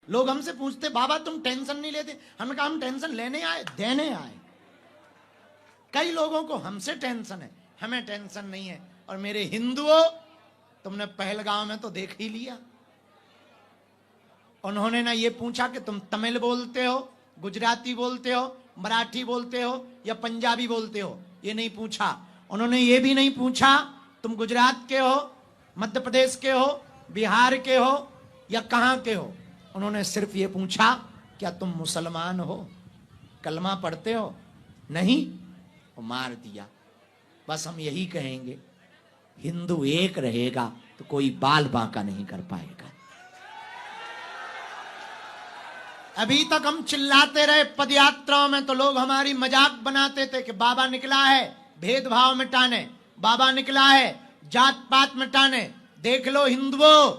लोग हमसे पूछते बाबा तुम टेंशन नहीं लेते। हमने कहा हम टेंशन लेने आए, देने आए। कई लोगों को हमसे टेंशन है, हमें टेंशन नहीं है। और मेरे हिंदुओं, तुमने पहलगांव में तो देख ही लिया। उन्होंने ना ये पूछा कि तुम तमिल बोलते हो, गुजराती बोलते हो, मराठी बोलते हो या पंजाबी बोलते हो, ये नहीं पूछा। उन्होंने ये भी नहीं पूछा तुम गुजरात के हो, मध्य प्रदेश के हो, बिहार के हो या कहां के हो। उन्होंने सिर्फ ये पूछा क्या तुम मुसलमान हो, कलमा पढ़ते हो? नहीं, वो मार दिया। बस हम यही कहेंगे, हिंदू एक रहेगा तो कोई बाल बांका नहीं कर पाएगा। अभी तक हम चिल्लाते रहे पदयात्राओं में, तो लोग हमारी मजाक बनाते थे कि बाबा निकला है भेदभाव मिटाने, बाबा निकला है जात पात मिटाने। देख लो हिंदुओं,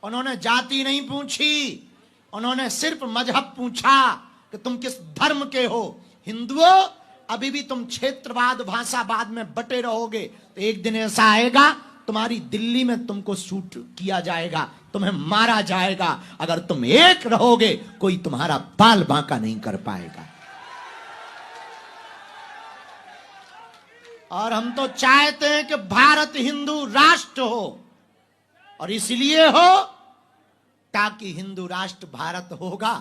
उन्होंने जाति नहीं पूछी, उन्होंने सिर्फ मजहब पूछा कि तुम किस धर्म के हो। हिंदुओं, अभी भी तुम क्षेत्रवाद भाषावाद में बटे रहोगे तो एक दिन ऐसा आएगा तुम्हारी दिल्ली में तुमको शूट किया जाएगा, तुम्हें मारा जाएगा। अगर तुम एक रहोगे कोई तुम्हारा बाल बांका नहीं कर पाएगा। और हम तो चाहते हैं कि भारत हिंदू राष्ट्र हो, और इसलिए हो ताकि हिंदू राष्ट्र भारत होगा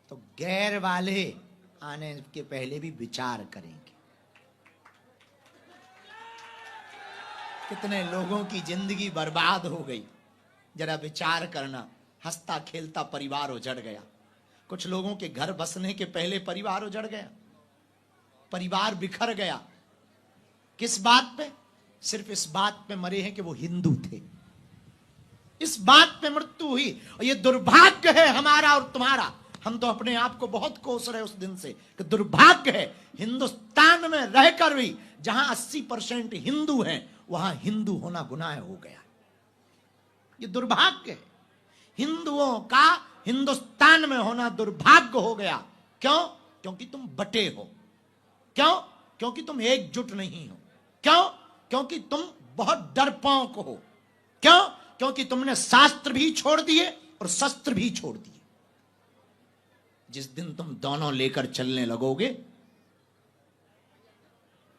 तो गैर वाले आने के पहले भी विचार करेंगे। कितने लोगों की जिंदगी बर्बाद हो गई, जरा विचार करना। हंसता खेलता परिवार उजड़ गया। कुछ लोगों के घर बसने के पहले परिवार उजड़ गया, परिवार बिखर गया। किस बात पे? सिर्फ इस बात पे मरे हैं कि वो हिंदू थे। इस बात पे मृत्यु हुई। और ये दुर्भाग्य है हमारा और तुम्हारा। हम तो अपने आप को बहुत कोस रहे उस दिन से कि दुर्भाग्य है हिंदुस्तान में रहकर भी जहां 80% हिंदू हैं वहां हिंदू होना गुनाह हो गया। ये दुर्भाग्य है। हिंदुओं का हिंदुस्तान में होना दुर्भाग्य हो गया। क्यों? क्योंकि तुम बटे हो। क्यों? क्योंकि तुम एकजुट नहीं हो। क्यों? क्योंकि तुम बहुत डरपोक हो। क्यों? क्योंकि तुमने शास्त्र भी छोड़ दिए और शस्त्र भी छोड़ दिए। जिस दिन तुम दोनों लेकर चलने लगोगे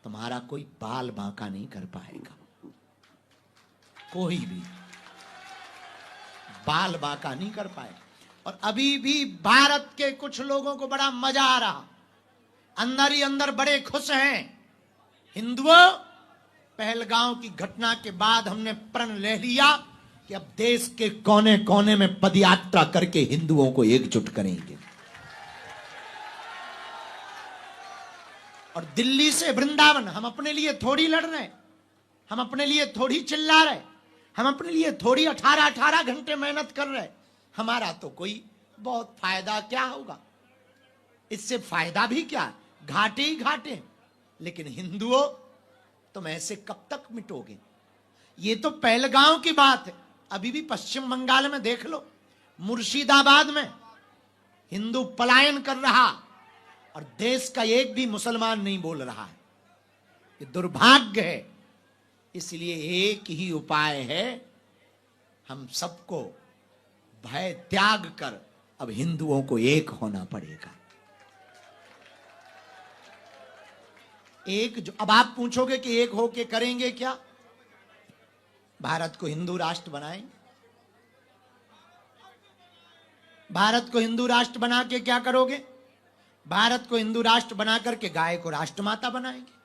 तुम्हारा कोई बाल बांका नहीं कर पाएगा। कोई भी बाल बांका नहीं कर पाएगा। और अभी भी भारत के कुछ लोगों को बड़ा मजा आ रहा, अंदर ही अंदर बड़े खुश हैं। हिंदुओं, पहलगांव की घटना के बाद हमने प्रण ले लिया कि अब देश के कोने कोने में पदयात्रा करके हिंदुओं को एकजुट करेंगे। और दिल्ली से वृंदावन हम अपने लिए थोड़ी लड़ रहे, हम अपने लिए थोड़ी चिल्ला रहे, हम अपने लिए थोड़ी 18-18 घंटे मेहनत कर रहे। हमारा तो कोई बहुत फायदा क्या होगा, इससे फायदा भी क्या, घाटे ही घाटे। लेकिन हिंदुओं, तुम ऐसे कब तक मिटोगे? ये तो पहलगांव की बात है। अभी भी पश्चिम बंगाल में देख लो, मुर्शिदाबाद में हिंदू पलायन कर रहा और देश का एक भी मुसलमान नहीं बोल रहा है। ये दुर्भाग्य है। इसलिए एक ही उपाय है, हम सबको भय त्याग कर अब हिंदुओं को एक होना पड़ेगा। एक जो अब आप पूछोगे कि एक होके करेंगे क्या? भारत को हिंदू राष्ट्र बनाएंगे। भारत को हिंदू राष्ट्र बना के क्या करोगे? भारत को हिंदू राष्ट्र बना करके गाय को राष्ट्रमाता बनाएंगे।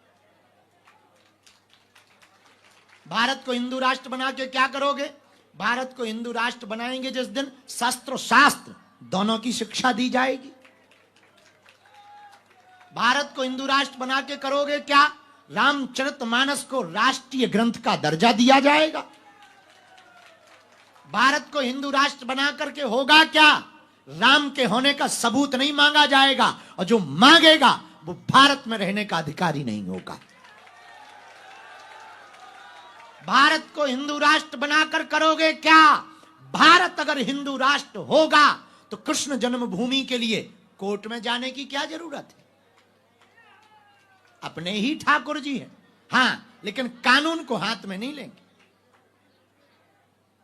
भारत को हिंदू राष्ट्र बना के क्या करोगे? भारत को हिंदू राष्ट्र बनाएंगे जिस दिन शस्त्र और शास्त्र दोनों की शिक्षा दी जाएगी। भारत को हिंदू राष्ट्र बना के करोगे क्या? रामचरितमानस को राष्ट्रीय ग्रंथ का दर्जा दिया जाएगा। भारत को हिंदू राष्ट्र बना करके होगा क्या? राम के होने का सबूत नहीं मांगा जाएगा, और जो मांगेगा वो भारत में रहने का अधिकारी नहीं होगा। भारत को हिंदू राष्ट्र बनाकर करोगे क्या? भारत अगर हिंदू राष्ट्र होगा तो कृष्ण जन्मभूमि के लिए कोर्ट में जाने की क्या जरूरत है? अपने ही ठाकुर जी हैं। हां, लेकिन कानून को हाथ में नहीं लेंगे।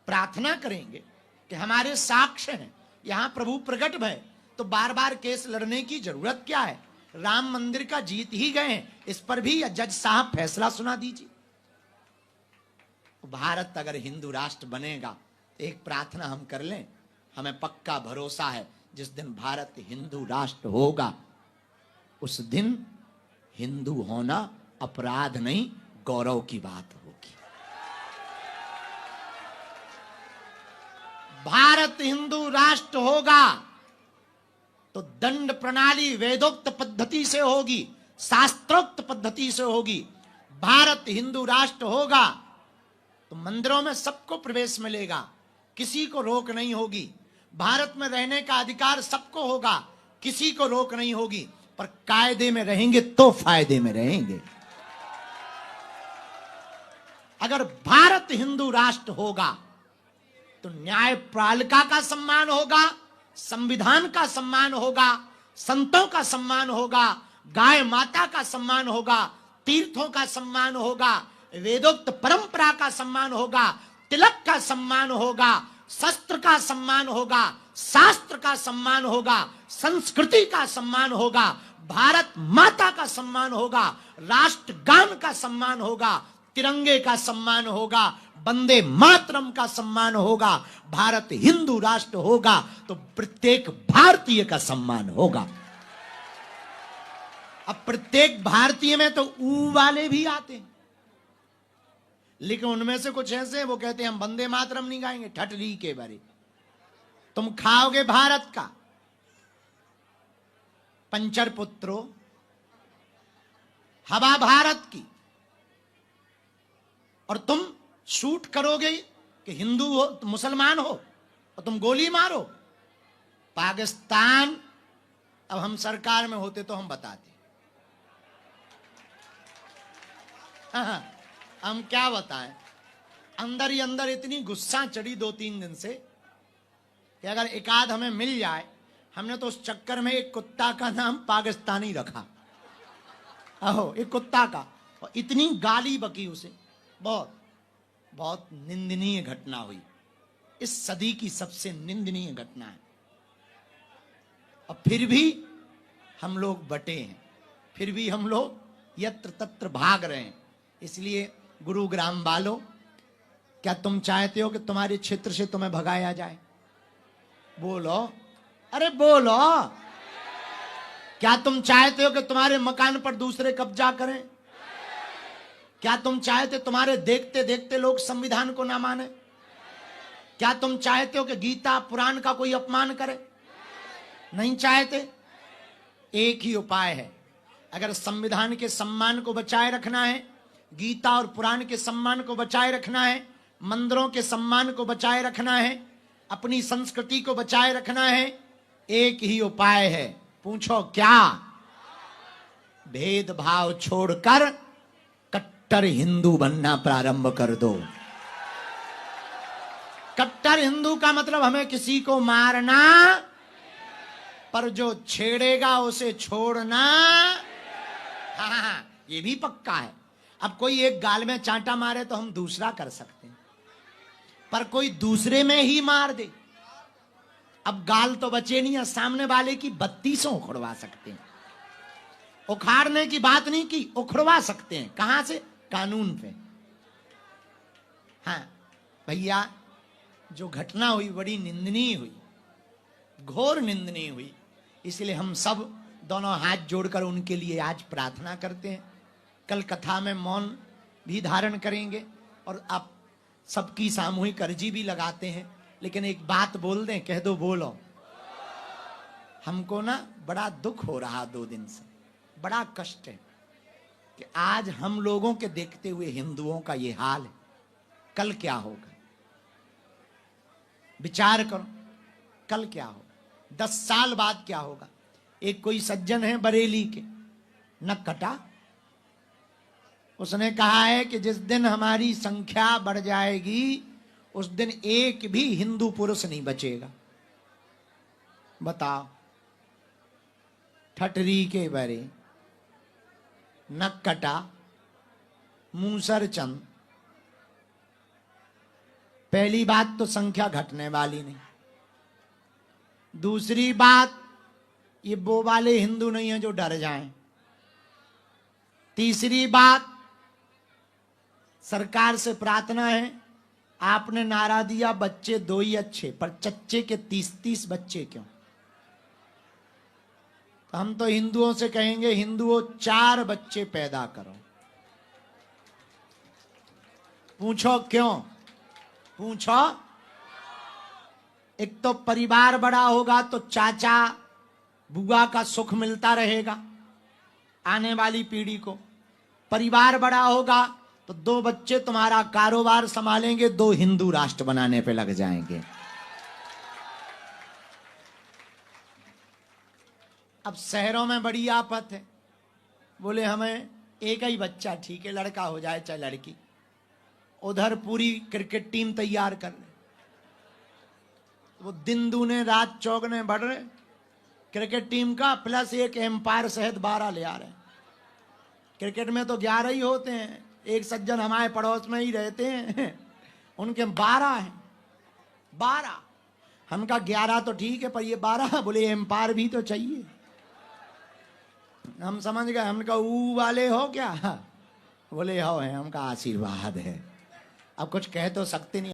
प्रार्थना करेंगे कि हमारे साक्ष्य हैं, यहां प्रभु प्रकट भय, तो बार बार केस लड़ने की जरूरत क्या है? राम मंदिर का जीत ही गए हैं, इस पर भी जज साहब फैसला सुना दीजिए। भारत अगर हिंदू राष्ट्र बनेगा, एक प्रार्थना हम कर लें, हमें पक्का भरोसा है जिस दिन भारत हिंदू राष्ट्र होगा उस दिन हिंदू होना अपराध नहीं, गौरव की बात होगी। भारत हिंदू राष्ट्र होगा तो दंड प्रणाली वेदोक्त पद्धति से होगी, शास्त्रोक्त पद्धति से होगी। भारत हिंदू राष्ट्र होगा तो मंदिरों में सबको प्रवेश मिलेगा, किसी को रोक नहीं होगी। भारत में रहने का अधिकार सबको होगा, किसी को रोक नहीं होगी, पर कायदे में रहेंगे तो फायदे में रहेंगे। अगर भारत हिंदू राष्ट्र होगा तो न्यायपालिका का सम्मान होगा, संविधान का सम्मान होगा, संतों का सम्मान होगा, गाय माता का सम्मान होगा, तीर्थों का सम्मान होगा, वेदोक्त परंपरा का सम्मान होगा, तिलक का सम्मान होगा, शस्त्र का सम्मान होगा, शास्त्र का सम्मान होगा, संस्कृति का सम्मान होगा, भारत माता का सम्मान होगा, राष्ट्रगान का सम्मान होगा, तिरंगे का सम्मान होगा, वंदे मातरम का सम्मान होगा। भारत हिंदू राष्ट्र होगा तो प्रत्येक भारतीय का सम्मान होगा। अब प्रत्येक भारतीय में तो ऊ वाले भी आते हैं, लेकिन उनमें से कुछ ऐसे हैं वो कहते हैं हम वंदे मातरम नहीं गाएंगे। ठटरी के बारे तुम खाओगे भारत का पंचर पुत्रो, हवा भारत की, और तुम शूट करोगे कि हिंदू हो तुम मुसलमान हो और तुम गोली मारो। पाकिस्तान, अब हम सरकार में होते तो हम बताते, हाँ, हम क्या बताएं। अंदर ही अंदर इतनी गुस्सा चढ़ी 2-3 दिन से कि अगर एकाध हमें मिल जाए, हमने तो उस चक्कर में एक कुत्ता का नाम पाकिस्तानी रखा। आहो, एक कुत्ता का, और इतनी गाली बकी उसे, बहुत बहुत निंदनीय घटना हुई। इस सदी की सबसे निंदनीय घटना है। और फिर भी हम लोग बटे हैं, फिर भी हम लोग यत्र तत्र भाग रहे हैं। इसलिए गुरुग्राम वालों, क्या तुम चाहते हो कि तुम्हारे क्षेत्र से तुम्हें भगाया जाए? बोलो, अरे बोलो। क्या तुम चाहते हो कि तुम्हारे मकान पर दूसरे कब्जा करें? क्या तुम चाहते तुम्हारे देखते देखते लोग संविधान को ना माने? क्या तुम चाहते हो कि गीता पुराण का कोई अपमान करे? नहीं चाहते। एक ही उपाय है, अगर संविधान के सम्मान को बचाए रखना है, गीता और पुराण के सम्मान को बचाए रखना है, मंदिरों के सम्मान को बचाए रखना है, अपनी संस्कृति को बचाए रखना है, एक ही उपाय है। पूछो क्या? भेदभाव छोड़कर कट्टर हिंदू बनना प्रारंभ कर दो। कट्टर हिंदू का मतलब हमें किसी को मारना, पर जो छेड़ेगा उसे छोड़ना। हाँ, ये भी पक्का है। अब कोई एक गाल में चांटा मारे तो हम दूसरा कर सकते हैं, पर कोई दूसरे में ही मार दे, अब गाल तो बचे नहीं है, सामने वाले की 32 उखड़वा सकते हैं। उखाड़ने की बात नहीं की, उखड़वा सकते हैं। कहां से? कानून पे। हाँ भैया, जो घटना हुई बड़ी निंदनीय हुई, घोर निंदनीय हुई। इसलिए हम सब दोनों हाथ जोड़कर उनके लिए आज प्रार्थना करते हैं। कल कथा में मौन भी धारण करेंगे और आप सबकी सामूहिक अर्जी भी लगाते हैं। लेकिन एक बात बोल दें, कह दो, बोलो। हमको ना बड़ा दुख हो रहा 2 दिन से, बड़ा कष्ट है कि आज हम लोगों के देखते हुए हिंदुओं का ये हाल है। कल क्या होगा? विचार करो, कल क्या होगा? 10 साल बाद क्या होगा? एक कोई सज्जन है बरेली के, नक्कटा, उसने कहा है कि जिस दिन हमारी संख्या बढ़ जाएगी उस दिन एक भी हिंदू पुरुष नहीं बचेगा। बताओ, ठटरी के बरे, नक्कटा, मूसर चंद। पहली बात तो संख्या घटने वाली नहीं, दूसरी बात, ये वो वाले हिंदू नहीं है जो डर जाएं। तीसरी बात, सरकार से प्रार्थना है, आपने नारा दिया बच्चे 2 ही अच्छे, पर चच्चे के 30-30 बच्चे क्यों? तो हम तो हिंदुओं से कहेंगे, हिंदुओं 4 बच्चे पैदा करो। पूछो क्यों? पूछो। एक तो परिवार बड़ा होगा तो चाचा बुआ का सुख मिलता रहेगा आने वाली पीढ़ी को। परिवार बड़ा होगा तो 2 बच्चे तुम्हारा कारोबार संभालेंगे, 2 हिंदू राष्ट्र बनाने पे लग जाएंगे। अब शहरों में बड़ी आफत है, बोले हमें एक ही बच्चा ठीक है, लड़का हो जाए चाहे लड़की। उधर पूरी क्रिकेट टीम तैयार कर ले, वो दिन दूने रात चौगने बढ़ रहे क्रिकेट टीम का, प्लस एक एम्पायर सहित 12 ले आ रहे। क्रिकेट में तो 11 ही होते हैं, एक सज्जन हमारे पड़ोस में ही रहते हैं, उनके 12 हैं। 12 हमका 11 तो ठीक है, पर ये 12, बोले एम्पायर भी तो चाहिए। हम समझ गए, हमका ऊ वाले हो क्या? बोले हो है, हमका आशीर्वाद है। अब कुछ कह तो सकते नहीं।